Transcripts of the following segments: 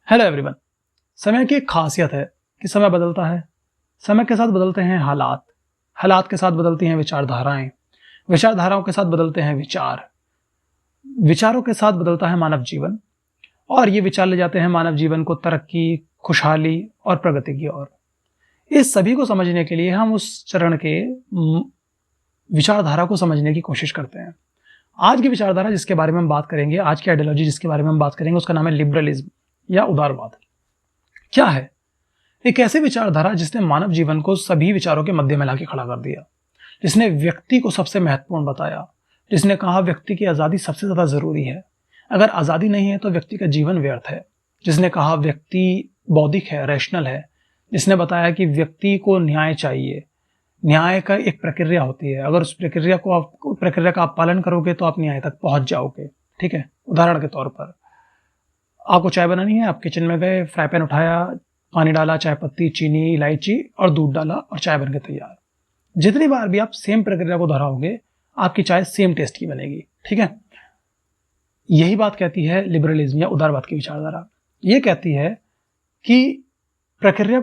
Hello everyone. समय की एक खासियत है कि समय बदलता है। समय के साथ बदलते हैं हालात, हालात के साथ बदलती हैं विचारधाराएं, विचारधाराओं के साथ बदलते हैं विचार, विचारों के साथ बदलता है मानव जीवन और ये विचार ले जाते हैं मानव जीवन को तरक्की, खुशहाली और प्रगति की ओर। इस सभी को समझने के लिए हम उस चरण के विचारधारा को समझने की कोशिश करते हैं। आज की विचारधारा जिसके बारे में हम बात करेंगे, आज की आइडियोलॉजी जिसके बारे में हम बात करेंगे, उसका नाम है लिबरलिज्म या उदारवाद। क्या है? एक ऐसी विचारधारा जिसने मानव जीवन को सभी विचारों के मध्य में लाके खड़ा कर दिया, जिसने व्यक्ति को सबसे महत्वपूर्ण बताया, जिसने कहा व्यक्ति की आज़ादी सबसे ज़्यादा ज़रूरी है, अगर आज़ादी नहीं है तो व्यक्ति का जीवन व्यर्थ है, जिसने कहा व्यक्ति बौद्धिक है, रैशनल है, जिसने बताया कि व्यक्ति को न्याय चाहिए, न्याय का एक प्रक्रिया होती है, अगर उस प्रक्रिया का आप पालन करोगे तो आप न्याय तक पहुंच जाओगे। ठीक है, उदाहरण के तौर पर आपको चाय बनानी है, आप किचन में गए, फ्राई पैन उठाया, पानी डाला, चाय पत्ती, चीनी, इलायची और दूध डाला और चाय बनके तैयार। जितनी बार भी आप सेम प्रक्रिया को दोहराओगे आपकी चाय सेम टेस्ट की बनेगी। ठीक है, यही बात कहती है लिबरलिज्म या उदारवाद की विचारधारा। ये कहती है कि प्रक्रिया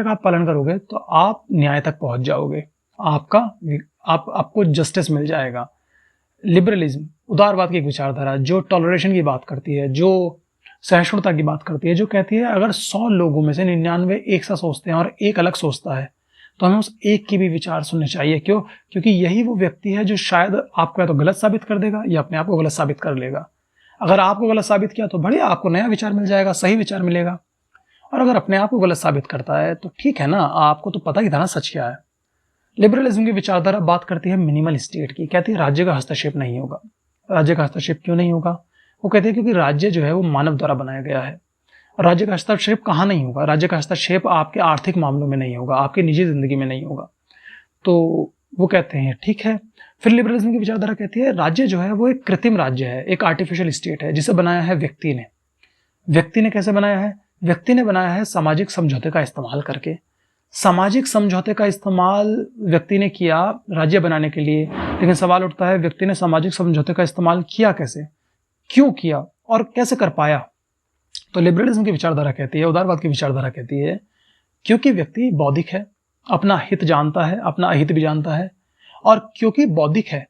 का आप पालन करोगे तो आप न्याय तक पहुंच जाओगे, आपको जस्टिस मिल जाएगा। लिबरलिज्म, उदारवाद की एक विचारधारा जो टॉलरेशन की बात करती है, जो सहिष्णुता की बात करती है, जो कहती है अगर 100 लोगों में से 99 एक सा सोचते हैं और एक अलग सोचता है तो हमें उस एक की भी विचार सुनने चाहिए। क्यों? क्योंकि यही वो व्यक्ति है जो शायद आपको या तो गलत साबित कर देगा या अपने आप को गलत साबित कर लेगा। अगर आपको गलत साबित किया तो बढ़िया, आपको नया विचार मिल जाएगा, सही विचार मिलेगा। और अगर अपने आप को गलत साबित करता है तो ठीक है ना, आपको तो पता ही था ना सच क्या है। लिबरलिज्म की विचारधारा बात करती है मिनिमल स्टेट की, कहती है राज्य का हस्तक्षेप नहीं होगा। राज्य का हस्तक्षेप क्यों नहीं होगा? वो कहते हैं क्योंकि राज्य जो है वो मानव द्वारा बनाया गया है। और राज्य का हस्तक्षेप कहाँ नहीं होगा? राज्य का हस्तक्षेप आपके आर्थिक मामलों में नहीं होगा, आपकी निजी जिंदगी में नहीं होगा। तो वो कहते हैं ठीक है। फिर लिबरलिज्म की विचारधारा कहती है राज्य जो है वो एक कृत्रिम राज्य है, एक आर्टिफिशियल स्टेट है, जिसे बनाया है व्यक्ति ने। व्यक्ति ने कैसे बनाया है? व्यक्ति ने बनाया है सामाजिक समझौते का इस्तेमाल करके। सामाजिक समझौते का इस्तेमाल व्यक्ति ने किया राज्य बनाने के लिए, लेकिन सवाल उठता है व्यक्ति ने सामाजिक समझौते का इस्तेमाल किया कैसे, क्यों किया और कैसे कर पाया? तो लिबरलिज्म की विचारधारा कहती है, उदारवाद की विचारधारा कहती है क्योंकि व्यक्ति बौद्धिक है, अपना हित जानता है, अपना अहित भी जानता है, और क्योंकि बौद्धिक है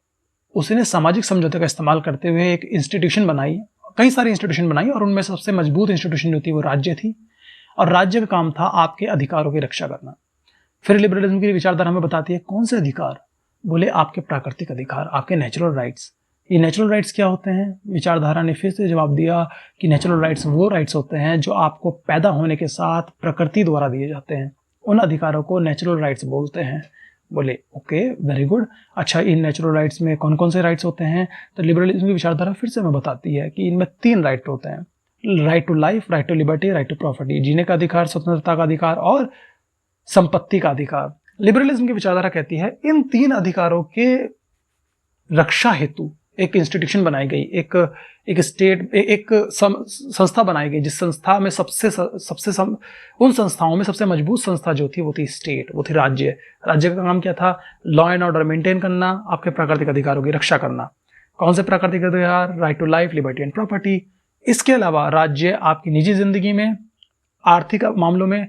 उसने सामाजिक समझौते का इस्तेमाल करते हुए एक इंस्टीट्यूशन बनाई, कई सारी इंस्टीट्यूशन बनाई, और उनमें सबसे मजबूत इंस्टीट्यूशन जो थी वो राज्य थी, और राज्य का काम था आपके अधिकारों की रक्षा करना। फिर लिबरलिज्म की विचारधारा हमें बताती है कौन से अधिकार? बोले आपके प्राकृतिक अधिकार, आपके नेचुरल राइट्स। ये नेचुरल राइट्स क्या होते हैं? विचारधारा ने फिर से जवाब दिया कि नेचुरल राइट्स वो राइट्स होते हैं जो आपको पैदा होने के साथ प्रकृति द्वारा दिए जाते हैं। उन अधिकारों को नेचुरल राइट्स बोलते हैं। बोले ओके, वेरी गुड। अच्छा, इन नेचुरल राइट्स में कौन कौन से राइट्स होते हैं? तो लिबरलिज्म की विचारधारा फिर से हमें बताती है कि इनमें 3 राइट होते हैं: right to life, right to liberty, right to property. जीने का अधिकार, स्वतंत्रता का अधिकार और संपत्ति का अधिकार। लिबरलिज्म की विचारधारा कहती है इन 3 अधिकारों के रक्षा हेतु एक इंस्टीट्यूशन बनाई गई, एक संस्था बनाई गई, जिस संस्था में उन संस्थाओं में सबसे मजबूत संस्था जो थी वो थी स्टेट, वो थी राज्य। राज्य का काम क्या था? लॉ एंड ऑर्डर मेंटेन करना, आपके प्राकृतिक अधिकारों की रक्षा करना। कौन से प्राकृतिक अधिकार? Right to life, liberty and property. इसके अलावा राज्य आपकी निजी जिंदगी में, आर्थिक मामलों में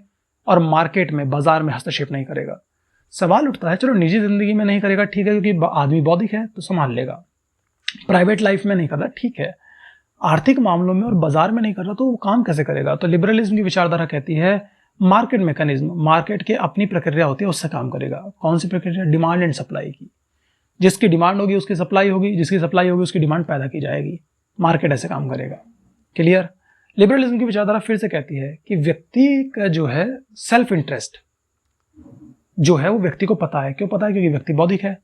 और मार्केट में, बाजार में हस्तक्षेप नहीं करेगा। सवाल उठता है चलो निजी जिंदगी में नहीं करेगा, ठीक है, क्योंकि आदमी बौद्धिक है तो संभाल लेगा। प्राइवेट लाइफ में नहीं कर रहा, ठीक है। आर्थिक मामलों में और बाजार में नहीं कर रहा तो वो काम कैसे करेगा? तो लिबरलिज्म की विचारधारा कहती है मार्केट मैकेनिज्म, मार्केट के अपनी प्रक्रिया होती है, उससे काम करेगा। कौन सी प्रक्रिया? डिमांड एंड सप्लाई की। जिसकी डिमांड होगी उसकी सप्लाई होगी, जिसकी सप्लाई होगी उसकी डिमांड पैदा की जाएगी। मार्केट ऐसे काम करेगा। क्लियर? लिबरलिज्म की विचारधारा फिर से कहती है कि व्यक्ति का जो है सेल्फ इंटरेस्ट जो है वो व्यक्ति को पता है। क्यों पता है? क्योंकि व्यक्ति बौद्धिक है।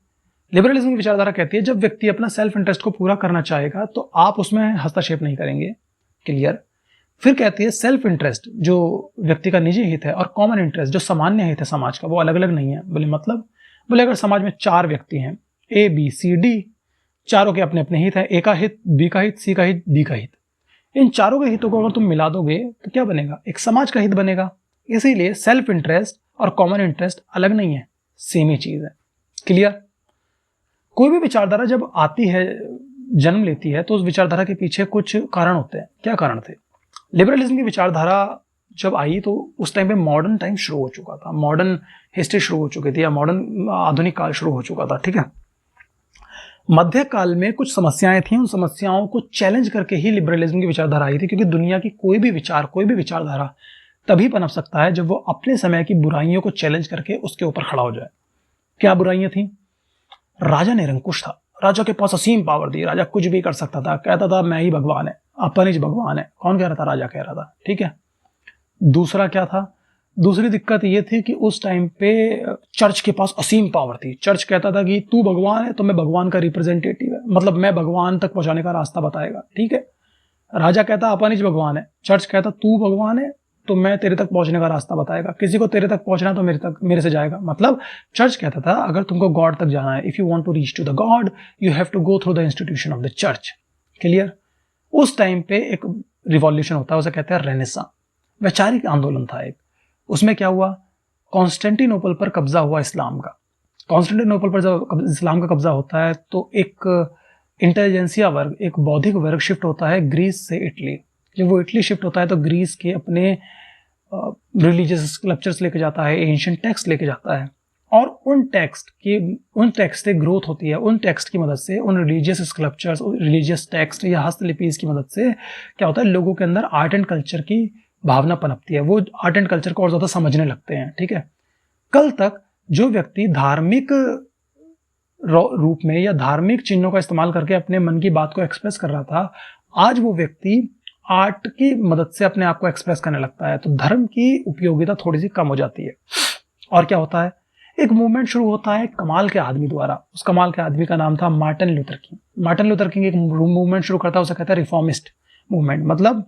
लिबरलिज्म की विचारधारा कहती है जब व्यक्ति अपना सेल्फ इंटरेस्ट को पूरा करना चाहेगा तो आप उसमें हस्तक्षेप नहीं करेंगे। क्लियर? फिर कहती है सेल्फ इंटरेस्ट जो व्यक्ति का निजी हित है और कॉमन इंटरेस्ट जो सामान्य हित है समाज का, वो अलग अलग नहीं है। बोले मतलब? बोले अगर समाज में 4 व्यक्ति हैं, A B C D, चारों के अपने अपने हित हैं, A का हित, B का हित, C का हित, D का हित। इन चारों के हितों को अगर तुम मिला दोगे तो क्या बनेगा? एक समाज का हित बनेगा। इसीलिए सेल्फ इंटरेस्ट और कॉमन इंटरेस्ट अलग नहीं है, सेम ही चीज है। क्लियर? कोई भी विचारधारा जब आती है, जन्म लेती है, तो उस विचारधारा के पीछे कुछ कारण होते हैं। क्या कारण थे? लिबरलिज्म की विचारधारा जब आई तो उस टाइम पे मॉडर्न टाइम शुरू हो चुका था, मॉडर्न हिस्ट्री शुरू हो चुकी थी, या मॉडर्न आधुनिक काल शुरू हो चुका था। ठीक है, मध्य काल में कुछ समस्याएं थी, उन समस्याओं को चैलेंज करके ही लिबरलिज्म की विचारधारा आई थी, क्योंकि दुनिया की कोई भी विचार, कोई भी विचारधारा तभी पनप सकता है जब वो अपने समय की बुराइयों को चैलेंज करके उसके ऊपर खड़ा हो जाए। क्या बुराइयां थी? राजा निरंकुश था, राजा के पास असीम पावर थी, राजा कुछ भी कर सकता था, कहता था मैं ही भगवान है, अपन ही भगवान है। कौन कह रहा था? राजा कह रहा था। ठीक है, दूसरा क्या था? दूसरी दिक्कत ये थी कि उस टाइम पे चर्च के पास असीम पावर थी। चर्च कहता था कि तू भगवान है तो मैं भगवान का रिप्रेजेंटेटिव है, मतलब मैं भगवान तक पहुंचाने का रास्ता बताएगा। ठीक है, राजा कहता अपन ही भगवान है, चर्च कहता तू भगवान है तो मैं तेरे तक पहुंचने का रास्ता बताएगा, किसी को तेरे तक पहुंचना तो मेरे से जाएगा। मतलब चर्च कहता था अगर तुमको गॉड तक जाना है, if you want to reach to the God you have to go through the institution of the church. Clear? उस टाइम पे एक रिवॉल्यूशन होता है, उसे कहते हैं रेनेसां, वैचारिक आंदोलन था एक। उसमें क्या हुआ? कॉन्स्टेंटिनोपल पर कब्जा हुआ इस्लाम का। कॉन्स्टेंटिनोपल पर जब इस्लाम का कब्जा होता है तो एक इंटेलिजेंसिया वर्ग, एक बौद्धिक वर्ग शिफ्ट होता है ग्रीस से इटली। जब वो इटली शिफ्ट होता है तो ग्रीस के अपने रिलीजियस स्कल्पचर्स लेके जाता है, एंशिएंट टेक्स्ट लेके जाता है, और उन टेक्स्ट से ग्रोथ होती है। उन टेक्स्ट की मदद से, उन रिलीजियस स्कल्पचर्स, रिलीजियस टेक्स्ट या हस्तलिपि की मदद से क्या होता है, लोगों के अंदर आर्ट एंड कल्चर की भावना पनपती है, वो आर्ट एंड कल्चर को और ज्यादा समझने लगते हैं। ठीक है, कल तक जो व्यक्ति धार्मिक रूप में या धार्मिक चिन्हों का इस्तेमाल करके अपने मन की बात को एक्सप्रेस कर रहा था, आज वो व्यक्ति आर्ट की मदद से अपने आप को एक्सप्रेस करने लगता है। तो धर्म की उपयोगिता थोड़ी सी कम हो जाती है। और क्या होता है? एक मूवमेंट शुरू होता है कमाल के आदमी द्वारा। उस कमाल के आदमी का नाम था Martin Luther king. Martin Luther king एक मूवमेंट शुरू करता है, उसे कहता है रिफॉर्मिस्ट मूवमेंट, मतलब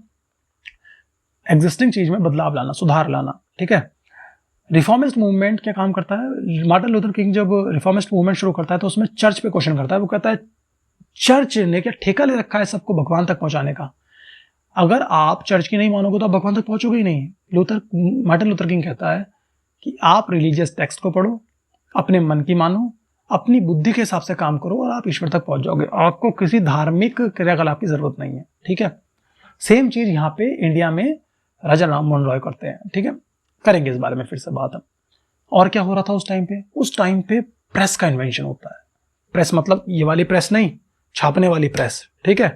एग्जिस्टिंग चीज में बदलाव लाना, सुधार लाना। ठीक है, रिफॉर्मिस्ट मूवमेंट क्या काम करता है? मार्टिन लूथर किंग जब रिफॉर्मिस्ट मूवमेंट शुरू करता है तो उसमें चर्च पे क्वेश्चन करता है। वो कहता है चर्च ने क्या ठेका ले रखा है सबको भगवान तक पहुंचाने का? अगर आप चर्च की नहीं मानोगे तो आप भगवान तक पहुंचोगे ही नहीं। मार्टिन लूथर किंग कहता है कि आप रिलीजियस टेक्स्ट को पढ़ो, अपने मन की मानो, अपनी बुद्धि के हिसाब से काम करो और आप ईश्वर तक पहुंच जाओगे। आपको किसी धार्मिक क्रियाकलाप की जरूरत नहीं है। ठीक है, सेम चीज यहाँ पे इंडिया में राजा राममोहन रॉय करते हैं। ठीक है, करेंगे इस बारे में फिर से बात हम। और क्या हो रहा था उस टाइम पे? उस टाइम पे प्रेस का इन्वेंशन होता है। प्रेस मतलब ये वाली प्रेस नहीं, छापने वाली प्रेस। ठीक है,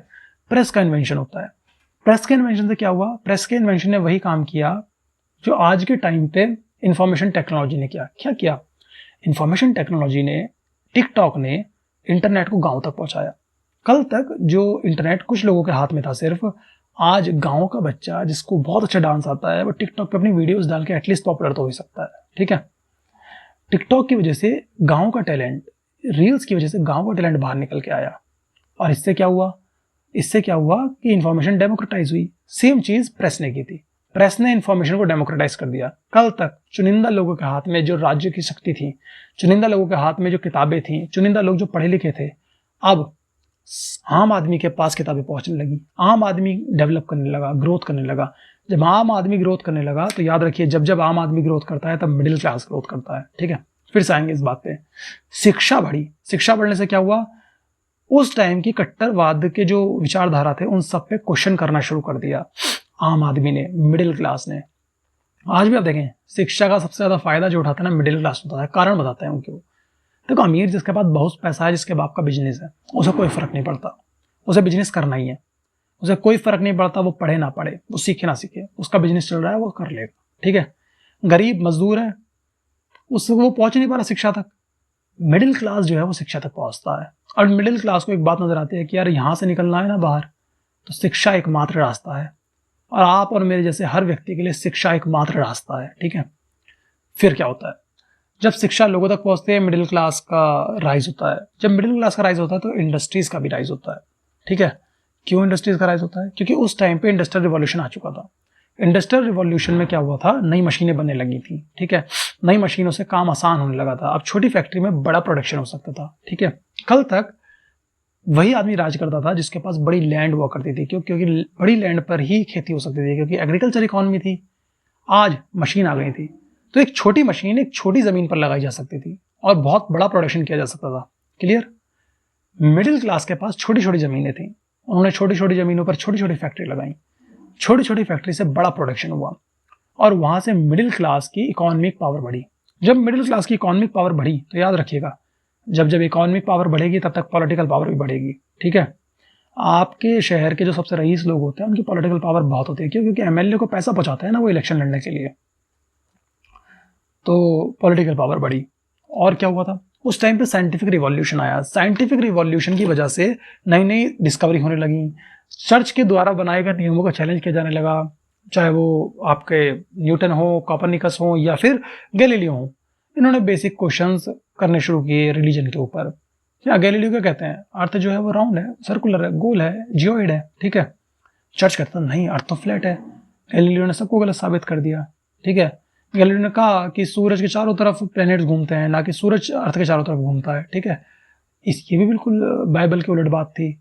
प्रेस का इन्वेंशन होता है। प्रेस के इन्वेंशन से क्या हुआ? प्रेस के इन्वेंशन ने वही काम किया जो आज के टाइम पे इंफॉर्मेशन टेक्नोलॉजी ने किया। क्या किया? इंफॉर्मेशन टेक्नोलॉजी ने, टिकटॉक ने इंटरनेट को गांव तक पहुंचाया। कल तक जो इंटरनेट कुछ लोगों के हाथ में था सिर्फ, आज गांव का बच्चा जिसको बहुत अच्छा डांस आता है वो टिकटॉक पे अपनी वीडियोस डाल के एटलीस्ट पॉपुलर तो हो ही सकता है। ठीक है, टिकटॉक की वजह से गांव का टैलेंट, रील्स की वजह से गांव का टैलेंट बाहर निकल के आया। और इससे क्या हुआ? इससे क्या हुआ कि इंफॉर्मेशन डेमोक्रेटाइज हुई। सेम चीज प्रेस ने की थी। प्रेस ने इंफॉर्मेशन को डेमोक्रेटाइज कर दिया। कल तक चुनिंदा लोगों के हाथ में जो राज्य की शक्ति थी, चुनिंदा लोगों के हाथ में जो किताबें थी, चुनिंदा लोग जो पढ़े लिखे थे, अब आम आदमी के पास किताबें पहुंचने लगी। आम आदमी डेवलप करने लगा, ग्रोथ करने लगा। जब आम आदमी ग्रोथ करने लगा तो याद रखिए, जब जब आम आदमी ग्रोथ करता है तब मिडिल क्लास ग्रोथ करता है। ठीक है, फिर से आएंगे इस बात पे। शिक्षा बढ़ी। शिक्षा बढ़ने से क्या हुआ? उस टाइम की कट्टरवाद के जो विचारधारा थे उन सब पे क्वेश्चन करना शुरू कर दिया आम आदमी ने, मिडिल क्लास ने। आज भी आप देखें, शिक्षा का सबसे ज्यादा फायदा जो उठाता है ना मिडिल क्लास होता है। कारण बताते हैं उनको। देखो, अमीर जिसके पास बहुत पैसा है, जिसके बाप का बिजनेस है, उसे कोई फर्क नहीं पड़ता, उसे बिजनेस करना ही है। उसे कोई फर्क नहीं पड़ता वो पढ़े ना पढ़े, वो सीखे ना सीखे, उसका बिजनेस चल रहा है वो कर लेगा। ठीक है, गरीब मजदूर है, उससे वो पहुंच नहीं पा रहा शिक्षा तक। मिडिल क्लास जो है वो शिक्षा तक पहुंचता है। और मिडिल क्लास को एक बात नजर आती है कि यार यहां से निकलना है ना बाहर, तो शिक्षा एकमात्र रास्ता है। और आप और मेरे जैसे हर व्यक्ति के लिए शिक्षा एकमात्र रास्ता है। ठीक है, फिर क्या होता है? जब शिक्षा लोगों तक पहुंचती है, मिडिल क्लास का राइज होता है। जब मिडिल क्लास का राइज होता है तो इंडस्ट्रीज का भी राइज होता है। ठीक है, क्यों इंडस्ट्रीज का राइज होता है? क्योंकि उस टाइम पे इंडस्ट्रियल रिवॉल्यूशन आ चुका था। इंडस्ट्रियल रिवॉल्यूशन में क्या हुआ था? नई मशीनें बनने लगी थी। ठीक है, नई मशीनों से काम आसान होने लगा था। अब छोटी फैक्ट्री में बड़ा प्रोडक्शन हो सकता था। ठीक है, कल तक वही आदमी राज करता था जिसके पास बड़ी लैंड हुआ करती थी। क्योंकि बड़ी लैंड पर ही खेती हो सकती थी, क्योंकि एग्रीकल्चर इकॉनमी थी। आज मशीन आ गई थी तो एक छोटी मशीन एक छोटी जमीन पर लगाई जा सकती थी और बहुत बड़ा प्रोडक्शन किया जा सकता था। क्लियर? मिडिल क्लास के पास छोटी छोटी जमीनें थी, उन्होंने छोटी छोटी जमीनों पर छोटी छोटी फैक्ट्री लगाई। छोटी छोटी फैक्ट्री से बड़ा प्रोडक्शन हुआ और वहाँ से मिडिल क्लास की इकोनॉमिक पावर बढ़ी। जब मिडिल क्लास की इकोनॉमिक पावर बढ़ी तो याद रखिएगा, जब जब इकोनॉमिक पावर बढ़ेगी तब तक पॉलिटिकल पावर भी बढ़ेगी। ठीक है, आपके शहर के जो सबसे रईस लोग होते हैं उनकी पॉलिटिकल पावर बहुत होती है। क्यों? क्योंकि एमएलए को पैसा पहुंचाते हैं ना वो इलेक्शन लड़ने के लिए। तो पॉलिटिकल पावर बढ़ी। और क्या हुआ था उस टाइम पे? साइंटिफिक रिवॉल्यूशन आया। साइंटिफिक रिवॉल्यूशन की वजह से नई नई डिस्कवरी होने लगी। चर्च के द्वारा बनाए गए नियमों का चैलेंज किया जाने लगा, चाहे वो आपके न्यूटन हो, कॉपरनिकस हो या फिर गैलीलियो हो। इन्होंने बेसिक क्वेश्चंस करने शुरू किए रिलीजन के ऊपर। क्या गैलीलियो क्या कहते हैं? अर्थ जो है वो राउंड है, सर्कुलर है, गोल है, जियोइड है। ठीक है, चर्च कहता है नहीं, अर्थ तो फ्लैट है। गैलीलियो ने सबको गलत साबित कर दिया। ठीक है, गैलीलियो ने कहा कि सूरज के चारों तरफ प्लैनेट्स घूमते हैं, ना कि सूरज अर्थ के चारों तरफ घूमता है। ठीक है, ये भी बिल्कुल बाइबल के उलट बात थी।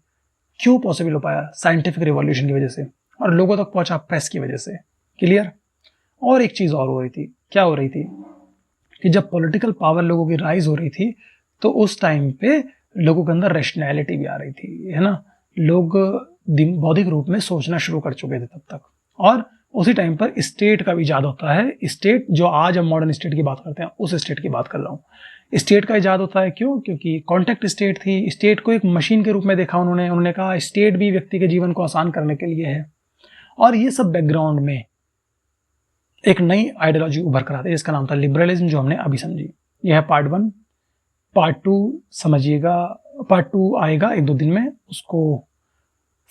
क्यों पॉसिबल हो पाया? साइंटिफिक रिवॉल्यूशन की वजह से, और लोगों तक पहुंचा प्रेस की वजह से। क्लियर? और एक चीज और हो रही थी। क्या हो रही थी? कि जब पॉलिटिकल पावर लोगों की राइज हो रही थी तो उस टाइम पे लोगों के अंदर रैशनैलिटी भी आ रही थी, है ना। लोग बौद्धिक रूप में सोचना शुरू कर चुके थे तब तक। और उसी टाइम पर स्टेट का भी इजाद होता है। स्टेट जो आज हम मॉडर्न स्टेट की बात करते हैं उस स्टेट की बात कर रहा हूँ। स्टेट का इजाद होता है क्यों? क्योंकि कॉन्टेक्ट स्टेट थी। स्टेट को एक मशीन के रूप में देखा उन्होंने कहा स्टेट भी व्यक्ति के जीवन को आसान करने के लिए है। और ये सब बैकग्राउंड में एक नई आइडियोलॉजी उभर कर आती है जिसका नाम था लिबरलिज्म, जो हमने अभी समझी। यह है पार्ट 1। पार्ट 2 समझिएगा, पार्ट 2 आएगा 1-2 दिन में, उसको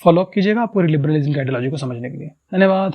फॉलो अप कीजिएगा पूरी लिबरलिज्म की आइडियोलॉजी को समझने के लिए। धन्यवाद।